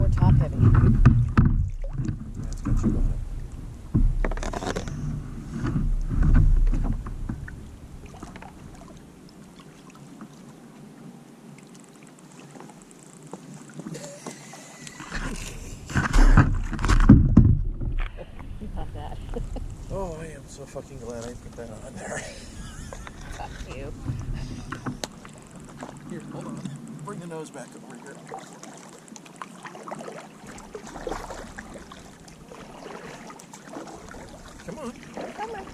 more top heavy. Yeah, it's got you on it. Not that. Oh, I am so fucking glad I put that on there. Fuck you. Here, hold on. Bring the nose back over here. Come on. Come on.